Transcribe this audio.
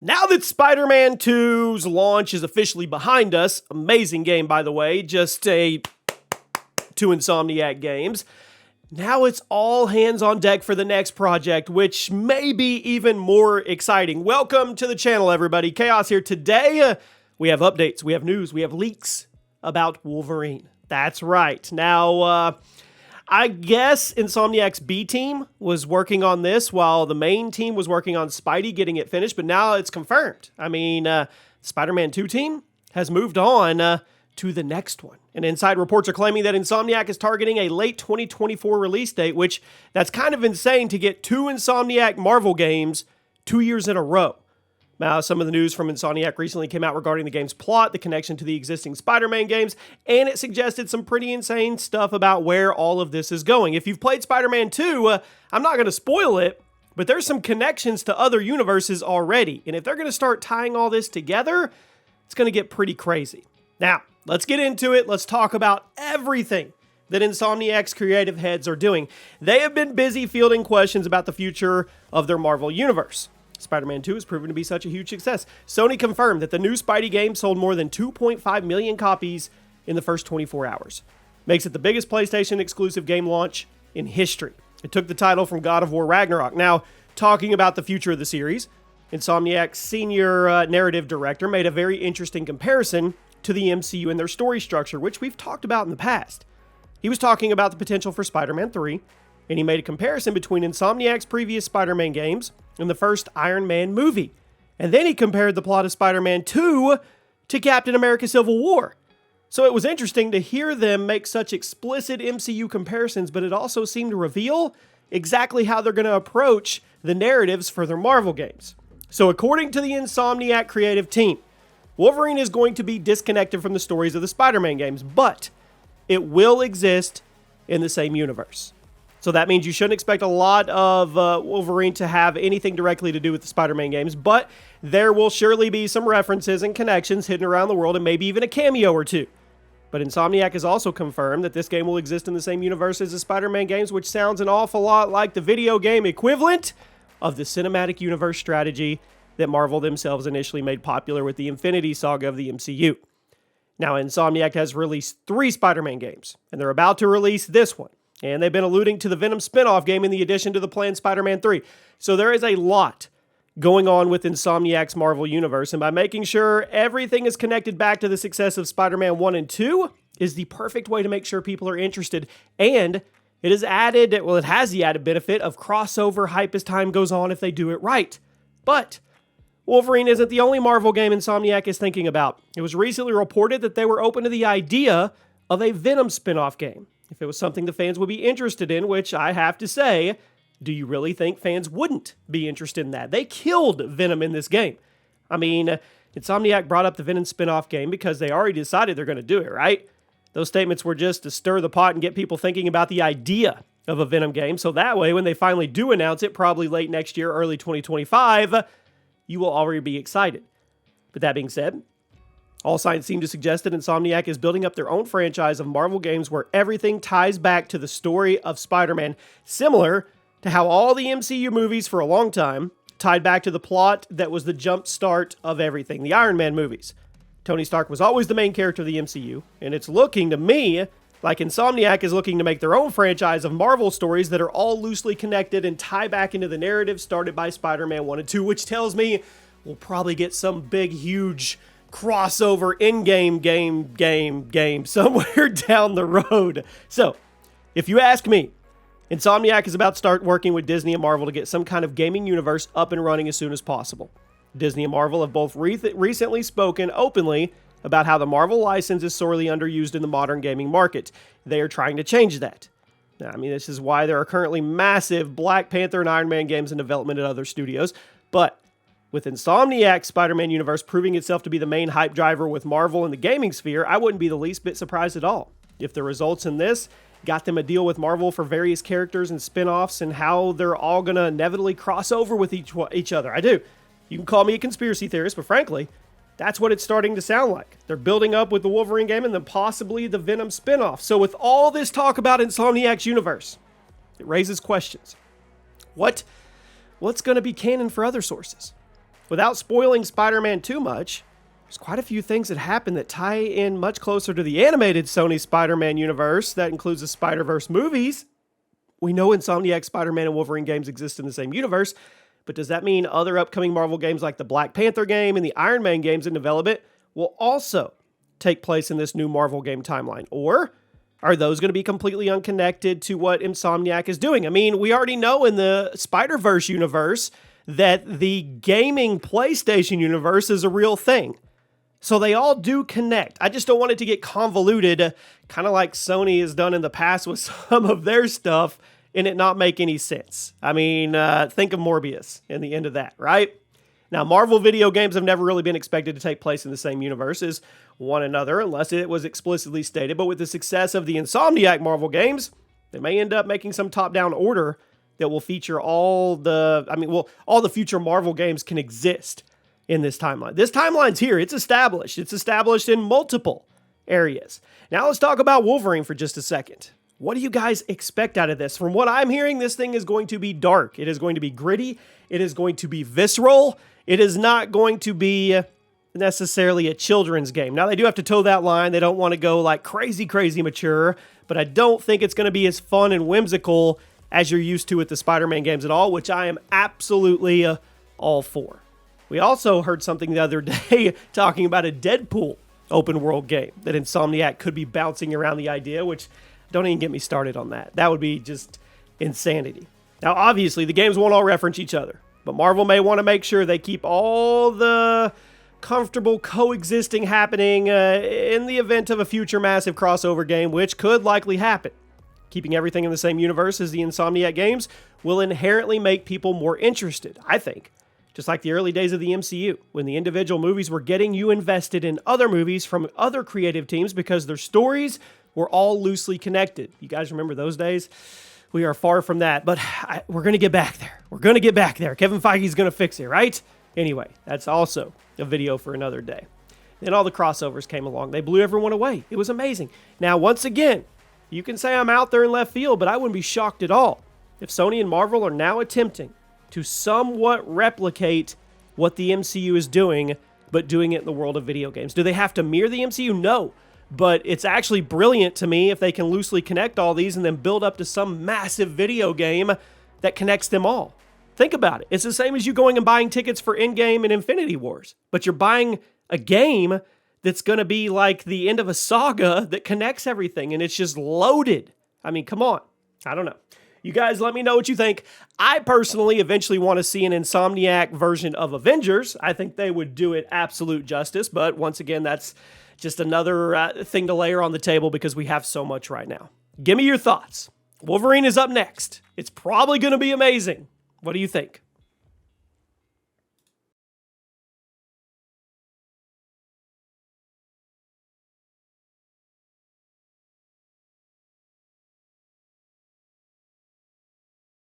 Now that Spider-Man 2's launch is officially behind us, amazing game by the way, just two Insomniac games, now it's all hands on deck for the next project, which may be even more exciting. Welcome to the channel, everybody. Chaos here. Today, we have updates, we have news, we have leaks about Wolverine. That's right. Now, I guess Insomniac's B team was working on this while the main team was working on Spidey getting it finished, but now it's confirmed. I mean, Spider-Man 2 team has moved on to the next one. And inside reports are claiming that Insomniac is targeting a late 2024 release date, which that's kind of insane to get two Insomniac Marvel games 2 years in a row. Now, some of the news from Insomniac recently came out regarding the game's plot, the connection to the existing Spider-Man games, and it suggested some pretty insane stuff about where all of this is going. If you've played Spider-Man 2, I'm not going to spoil it, but there's some connections to other universes already. And if they're going to start tying all this together, it's going to get pretty crazy. Now, let's get into it. Let's talk about everything that Insomniac's creative heads are doing. They have been busy fielding questions about the future of their Marvel universe. Spider-Man 2 has proven to be such a huge success. Sony confirmed that the new Spidey game sold more than 2.5 million copies in the first 24 hours. Makes it the biggest PlayStation exclusive game launch in history. It took the title from God of War Ragnarok. Now, talking about the future of the series, Insomniac's senior narrative director made a very interesting comparison to the MCU and their story structure, which we've talked about in the past. He was talking about the potential for Spider-Man 3, and he made a comparison between Insomniac's previous Spider-Man games and the first Iron Man movie. And then he compared the plot of Spider-Man 2 to Captain America Civil War. So it was interesting to hear them make such explicit MCU comparisons, but it also seemed to reveal exactly how they're going to approach the narratives for their Marvel games. So according to the Insomniac creative team, Wolverine is going to be disconnected from the stories of the Spider-Man games, but it will exist in the same universe. So that means you shouldn't expect a lot of Wolverine to have anything directly to do with the Spider-Man games, but there will surely be some references and connections hidden around the world and maybe even a cameo or two. But Insomniac has also confirmed that this game will exist in the same universe as the Spider-Man games, which sounds an awful lot like the video game equivalent of the cinematic universe strategy that Marvel themselves initially made popular with the Infinity Saga of the MCU. Now, Insomniac has released 3 Spider-Man games, and they're about to release this one. And they've been alluding to the Venom spin-off game in the addition to the planned Spider-Man 3. So there is a lot going on with Insomniac's Marvel Universe, and by making sure everything is connected back to the success of Spider-Man 1 and 2 is the perfect way to make sure people are interested. And it has the added benefit of crossover hype as time goes on if they do it right. But Wolverine isn't the only Marvel game Insomniac is thinking about. It was recently reported that they were open to the idea of a Venom spin-off game. If it was something the fans would be interested in, which I have to say, do you really think fans wouldn't be interested in that? They killed Venom in this game. I mean, Insomniac brought up the Venom spin-off game because they already decided they're going to do it, right? Those statements were just to stir the pot and get people thinking about the idea of a Venom game, so that way, when they finally do announce it, probably late next year, early 2025, you will already be excited. But that being said, all signs seem to suggest that Insomniac is building up their own franchise of Marvel games where everything ties back to the story of Spider-Man, similar to how all the MCU movies for a long time tied back to the plot that was the jump start of everything, the Iron Man movies. Tony Stark was always the main character of the MCU, and it's looking to me like Insomniac is looking to make their own franchise of Marvel stories that are all loosely connected and tie back into the narrative started by Spider-Man 1 and 2, which tells me we'll probably get some big, huge crossover in-game game somewhere down the road. So, if you ask me, Insomniac is about to start working with Disney and Marvel to get some kind of gaming universe up and running as soon as possible. Disney and Marvel have both recently spoken openly about how the Marvel license is sorely underused in the modern gaming market. They are trying to change that. Now, I mean, this is why there are currently massive Black Panther and Iron Man games in development at other studios, but with Insomniac's Spider-Man universe proving itself to be the main hype driver with Marvel in the gaming sphere, I wouldn't be the least bit surprised at all if the results in this got them a deal with Marvel for various characters and spin-offs and how they're all going to inevitably cross over with each other. I do. You can call me a conspiracy theorist, but frankly, that's what it's starting to sound like. They're building up with the Wolverine game and then possibly the Venom spin-off. So with all this talk about Insomniac's universe, it raises questions. What's going to be canon for other sources? Without spoiling Spider-Man too much, there's quite a few things that happen that tie in much closer to the animated Sony Spider-Man universe. That includes the Spider-Verse movies. We know Insomniac Spider-Man and Wolverine games exist in the same universe, but does that mean other upcoming Marvel games like the Black Panther game and the Iron Man games in development will also take place in this new Marvel game timeline? Or are those going to be completely unconnected to what Insomniac is doing? I mean, we already know in the Spider-Verse universe that the gaming PlayStation universe is a real thing. So they all do connect. I just don't want it to get convoluted, kind of like Sony has done in the past with some of their stuff, and it not make any sense. I mean, think of Morbius and the end of that, right? Now, Marvel video games have never really been expected to take place in the same universe as one another, unless it was explicitly stated. But with the success of the Insomniac Marvel games, they may end up making some top-down order that will feature all the future Marvel games can exist in this timeline. This timeline's here. It's established. It's established in multiple areas. Now let's talk about Wolverine for just a second. What do you guys expect out of this? From what I'm hearing, this thing is going to be dark. It is going to be gritty. It is going to be visceral. It is not going to be necessarily a children's game. Now, they do have to toe that line. They don't want to go like crazy mature, but I don't think it's going to be as fun and whimsical as you're used to with the Spider-Man games at all, which I am absolutely all for. We also heard something the other day talking about a Deadpool open world game that Insomniac could be bouncing around the idea, which don't even get me started on that. That would be just insanity. Now, obviously, the games won't all reference each other, but Marvel may want to make sure they keep all the comfortable coexisting happening in the event of a future massive crossover game, which could likely happen. Keeping everything in the same universe as the Insomniac games will inherently make people more interested, I think. Just like the early days of the MCU, when the individual movies were getting you invested in other movies from other creative teams because their stories were all loosely connected. You guys remember those days? We are far from that, but we're going to get back there. We're going to get back there. Kevin Feige's going to fix it, right? Anyway, that's also a video for another day. Then all the crossovers came along. They blew everyone away. It was amazing. Now, once again, you can say I'm out there in left field, but I wouldn't be shocked at all if Sony and Marvel are now attempting to somewhat replicate what the MCU is doing, but doing it in the world of video games. Do they have to mirror the MCU? No. But it's actually brilliant to me if they can loosely connect all these and then build up to some massive video game that connects them all. Think about it. It's the same as you going and buying tickets for Endgame and Infinity Wars, but you're buying a game that's going to be like the end of a saga that connects everything, and it's just loaded. I mean, come on. I don't know. You guys let me know what you think. I personally eventually want to see an Insomniac version of Avengers. I think they would do it absolute justice, but once again, that's just another thing to layer on the table because we have so much right now. Give me your thoughts. Wolverine is up next. It's probably going to be amazing. What do you think?